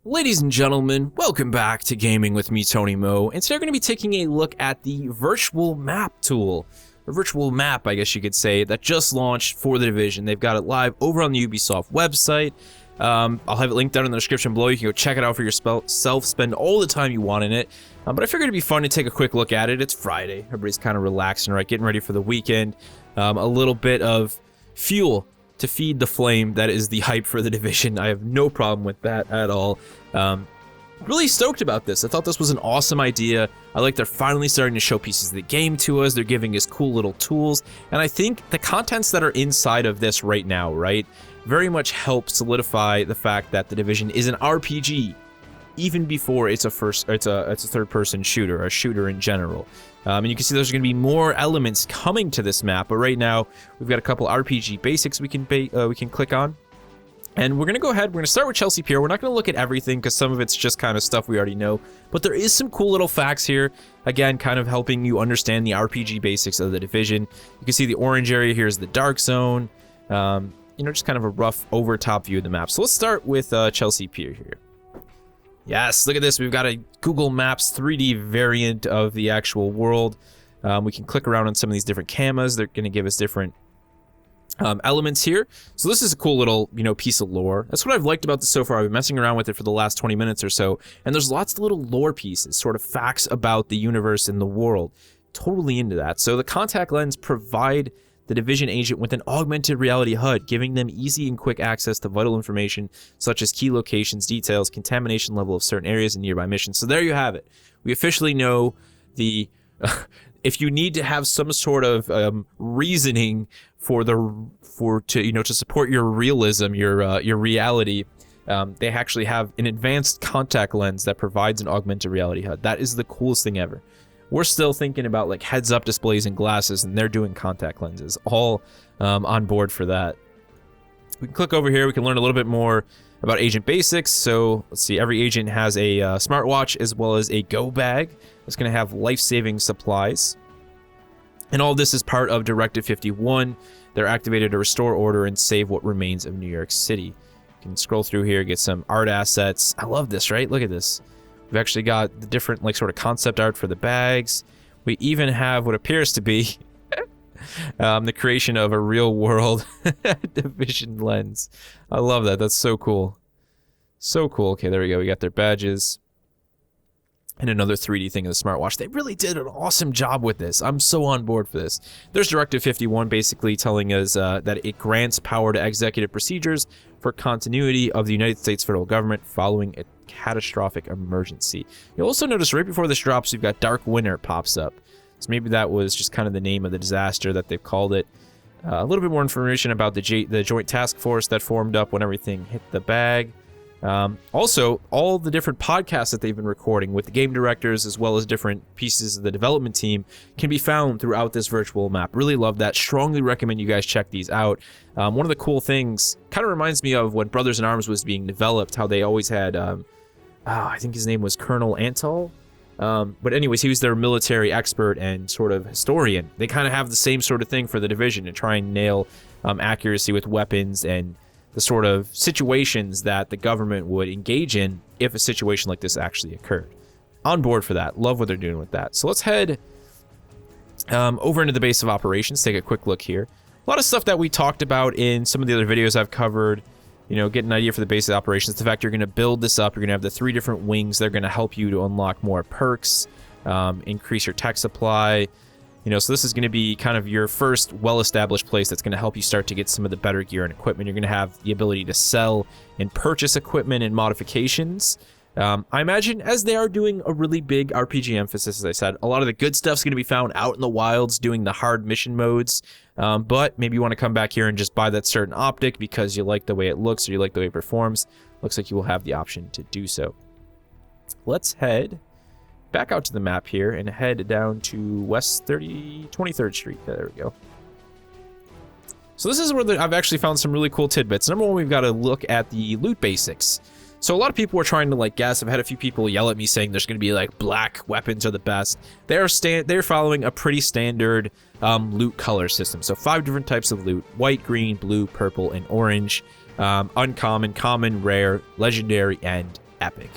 Ladies and gentlemen, welcome back to Gaming with me, Tony Mo, and today we're going to be taking a look at the virtual map tool, or virtual map, I guess you could say, that just launched for The Division. They've got it live over on the Ubisoft website. I'll have it linked down in the description below. You can go check it out for yourself, spend all the time you want in it. But I figured it'd be fun to take a quick look at it. It's Friday. Everybody's kind of relaxing, right? Getting ready for the weekend. A little bit of fuel to feed the flame that is the hype for The Division. I have no problem with that at all. Really stoked about this. I thought this was an awesome idea. I like they're finally starting to show pieces of the game to us. They're giving us cool little tools. And I think the contents that are inside of this right now, right, very much help solidify the fact that The Division is an RPG even before it's a third-person shooter, a shooter in general. And you can see there's going to be more elements coming to this map, but right now we've got a couple RPG basics we can click on. And we're going to go ahead, we're going to start with Chelsea PIER. We're not going to look at everything because some of it's just kind of stuff we already know, but there is some cool little facts here, again, kind of helping you understand the RPG basics of The Division. You can see the orange area here is the dark zone, just kind of a rough over-top view of the map. So let's start with Chelsea PIER here. Yes, look at this. We've got a Google Maps 3D variant of the actual world. We can click around on some of these different cameras. They're going to give us different elements here. So this is a cool little, piece of lore. That's what I've liked about this so far. I've been messing around with it for the last 20 minutes or so, and there's lots of little lore pieces, sort of facts about the universe and the world. Totally into that. So the contact lens provide the Division agent with an augmented reality HUD, giving them easy and quick access to vital information such as key locations, details, contamination level of certain areas and nearby missions. So there you have it. We officially know the if you need to have some sort of reasoning to support your realism, your reality, they actually have an advanced contact lens that provides an augmented reality HUD. That is the coolest thing ever. We're still thinking about like heads-up displays and glasses, and they're doing contact lenses. All on board for that. We can click over here. We can learn a little bit more about agent basics. So let's see. Every agent has a smartwatch as well as a go bag. It's going to have life-saving supplies. And all this is part of Directive 51. They're activated to restore order and save what remains of New York City. You can scroll through here, get some art assets. I love this, right? Look at this. We've actually got the different sort of concept art for the bags. We even have what appears to be the creation of a real world Division lens. I love that. That's so cool. So cool. Okay, there we go. We got their badges. And another 3D thing in the smartwatch. They really did an awesome job with this. I'm so on board for this. There's Directive 51 basically telling us that it grants power to executive procedures for continuity of the United States federal government following a catastrophic emergency. You'll also notice right before this drops, we've got Dark Winter pops up. So maybe that was just kind of the name of the disaster that they've called it. A little bit more information about the joint task force that formed up when everything hit the bag. Also, all the different podcasts that they've been recording with the game directors as well as different pieces of the development team can be found throughout this virtual map. Really love that. Strongly recommend you guys check these out. One of the cool things kind of reminds me of when Brothers in Arms was being developed, how they always had, I think his name was Colonel Antal. But anyways, he was their military expert and sort of historian. They kind of have the same sort of thing for the Division to try and nail accuracy with weapons and the sort of situations that the government would engage in if a situation like this actually occurred. On board for that. Love what they're doing with that. So let's head over into the base of operations, take a quick look here. A lot of stuff that we talked about in some of the other videos I've covered, get an idea for the base of operations. The fact you're going to build this up, you're going to have the 3 different wings. They're going to help you to unlock more perks, increase your tech supply. So this is going to be kind of your first well-established place that's going to help you start to get some of the better gear and equipment. You're going to have the ability to sell and purchase equipment and modifications. I imagine as they are doing a really big RPG emphasis, as I said, a lot of the good stuff's going to be found out in the wilds doing the hard mission modes. But maybe you want to come back here and just buy that certain optic because you like the way it looks or you like the way it performs. Looks like you will have the option to do so. Let's head back out to the map here and head down to West 23rd Street. There we go. So this is where I've actually found some really cool tidbits. Number one, we've got to look at the loot basics. So a lot of people are trying to guess. I've had a few people yell at me saying there's going to be black weapons are the best. They're following a pretty standard loot color system. So 5 different types of loot: white, green, blue, purple, and orange. Uncommon, common, rare, legendary, and epic.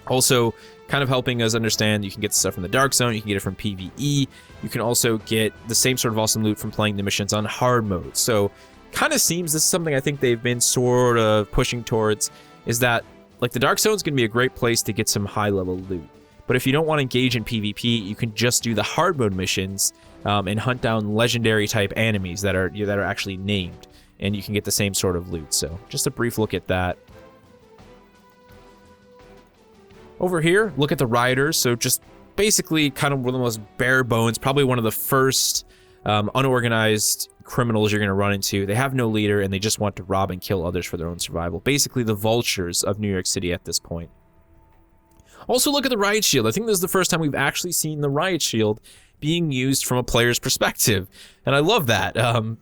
Also, kind of helping us understand, you can get stuff from the Dark Zone, you can get it from PvE, you can also get the same sort of awesome loot from playing the missions on hard mode. So, kind of seems this is something I think they've been sort of pushing towards, is that, like, the Dark Zone is going to be a great place to get some high-level loot. But if you don't want to engage in PvP, you can just do the hard mode missions and hunt down legendary-type enemies that are actually named, and you can get the same sort of loot. So, just a brief look at that. Over here, look at the riders. So just basically kind of one of the most bare bones, probably one of the first unorganized criminals you're going to run into. They have no leader, and they just want to rob and kill others for their own survival. Basically the vultures of New York City at this point. Also look at the riot shield. I think this is the first time we've actually seen the riot shield being used from a player's perspective. And I love that.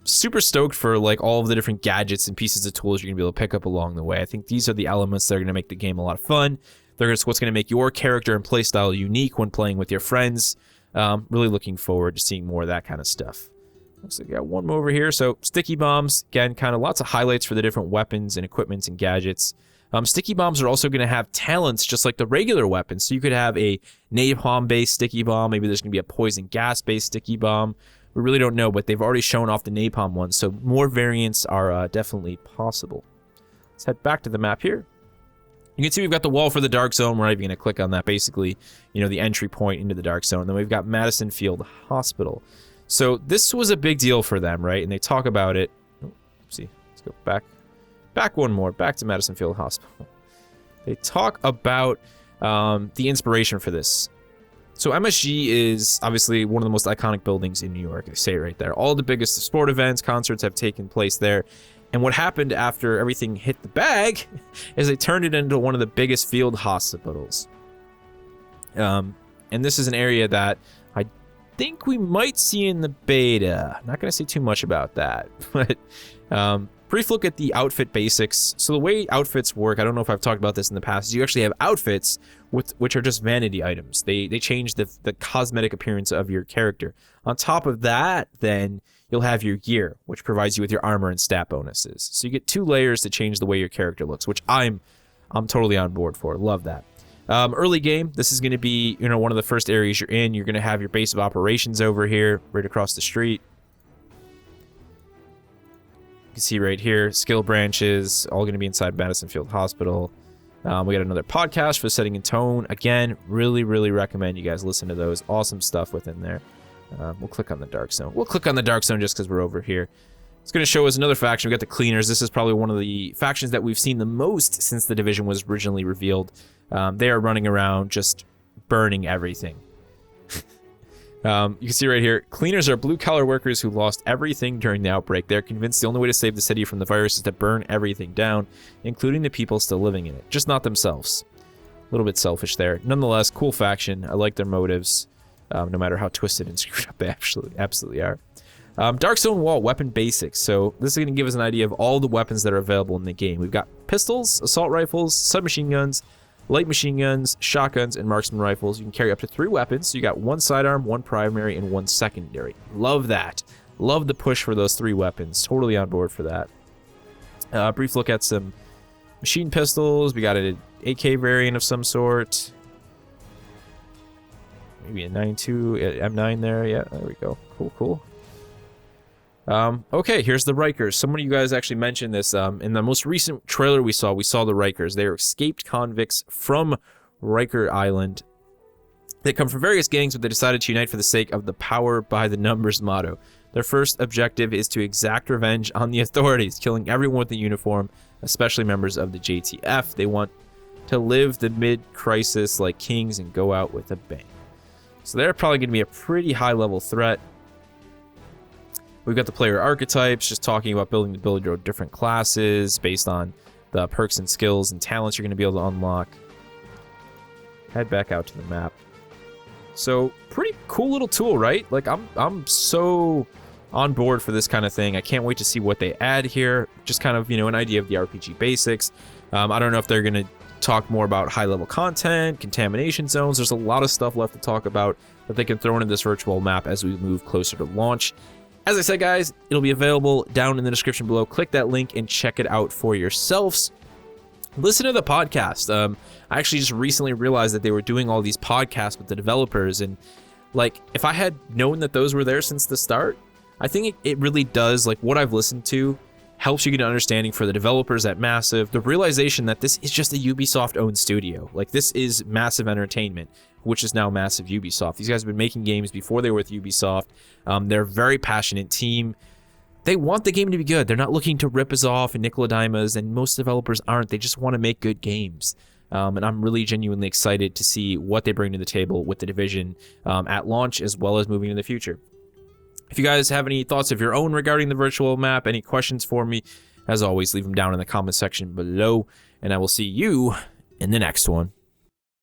Super stoked for like all of the different gadgets and pieces of tools you're going to be able to pick up along the way. I think these are the elements that are going to make the game a lot of fun. They're what's going to make your character and playstyle unique when playing with your friends. Really looking forward to seeing more of that kind of stuff. Looks like we got one more over here. So sticky bombs, again, kind of lots of highlights for the different weapons and equipments and gadgets. Sticky bombs are also going to have talents just like the regular weapons. So you could have a napalm-based sticky bomb. Maybe there's going to be a poison gas-based sticky bomb. We really don't know, but they've already shown off the napalm one. So more variants are definitely possible. Let's head back to the map here. You can see we've got the wall for the Dark Zone. We're not even going to click on that. Basically, you know, the entry point into the Dark Zone. Then we've got Madison Field Hospital. So this was a big deal for them, right? And they talk about it. Oh, oopsie. Let's go back one more. Back to Madison Field Hospital. They talk about the inspiration for this. So MSG is obviously one of the most iconic buildings in New York. They say it right there. All the biggest sport events, concerts have taken place there. And what happened after everything hit the bag is they turned it into one of the biggest field hospitals. And this is an area that I think we might see in the beta. I'm not going to say too much about that. But brief look at the outfit basics. So the way outfits work, I don't know if I've talked about this in the past, is you actually have outfits which are just vanity items. They change the cosmetic appearance of your character. On top of that, then you'll have your gear, which provides you with your armor and stat bonuses. So you get 2 layers to change the way your character looks, which I'm totally on board for. Love that. Early game, this is going to be, you know, one of the first areas you're in. You're going to have your base of operations over here, right across the street. You can see right here, skill branches, all going to be inside Madison Field Hospital. We got another podcast for setting and tone. Again, really, really recommend you guys listen to those. Awesome stuff within there. We'll click on the Dark Zone. We'll click on the Dark Zone just because we're over here. It's going to show us another faction. We got the Cleaners. This is probably one of the factions that we've seen the most since the Division was originally revealed. They are running around just burning everything. You can see right here, Cleaners are blue-collar workers who lost everything during the outbreak. They're convinced the only way to save the city from the virus is to burn everything down, including the people still living in it. Just not themselves. A little bit selfish there. Nonetheless, cool faction. I like their motives. No matter how twisted and screwed up they absolutely are. Dark Zone Wall, weapon basics. So this is going to give us an idea of all the weapons that are available in the game. We've got pistols, assault rifles, submachine guns, light machine guns, shotguns, and marksman rifles. You can carry up to 3 weapons. So you got 1 sidearm, 1 primary, and 1 secondary. Love that. Love the push for those 3 weapons. Totally on board for that. Brief look at some machine pistols. We got an AK variant of some sort. Maybe a 9.2 M9 there. Yeah, there we go. Cool. Okay, here's the Rikers. Some of you guys actually mentioned this. In the most recent trailer we saw the Rikers. They are escaped convicts from Riker Island. They come from various gangs, but they decided to unite for the sake of the power by the numbers motto. Their first objective is to exact revenge on the authorities, killing everyone with a uniform, especially members of the JTF. They want to live the mid-crisis like kings and go out with a bang. So they're probably going to be a pretty high-level threat. We've got the player archetypes, just talking about building your different classes based on the perks and skills and talents you're going to be able to unlock. Head back out to the map. So, pretty cool little tool, right? Like, I'm so on board for this kind of thing. I can't wait to see what they add here. Just kind of, you know, an idea of the RPG basics. I don't know if they're going to talk more about high-level content, contamination zones. There's a lot of stuff left to talk about that they can throw into this virtual map as we move closer to launch. As I said, guys, it'll be available down in the description below. Click that link and check it out for yourselves. listen to the podcast. I actually just recently realized that they were doing all these podcasts with the developers, and like, if I had known that those were there since the start, I think it really does, like, what I've listened to helps you get an understanding for the developers at Massive, the realization that this is just a Ubisoft-owned studio. Like, this is Massive Entertainment, which is now Massive Ubisoft. These guys have been making games before they were with Ubisoft. They're a very passionate team. They want the game to be good. They're not looking to rip us off and nickel a dime us, and most developers aren't. They just want to make good games. And I'm really genuinely excited to see what they bring to the table with The Division at launch, as well as moving in the future. If you guys have any thoughts of your own regarding the virtual map, any questions for me, as always, leave them down in the comment section below, and I will see you in the next one.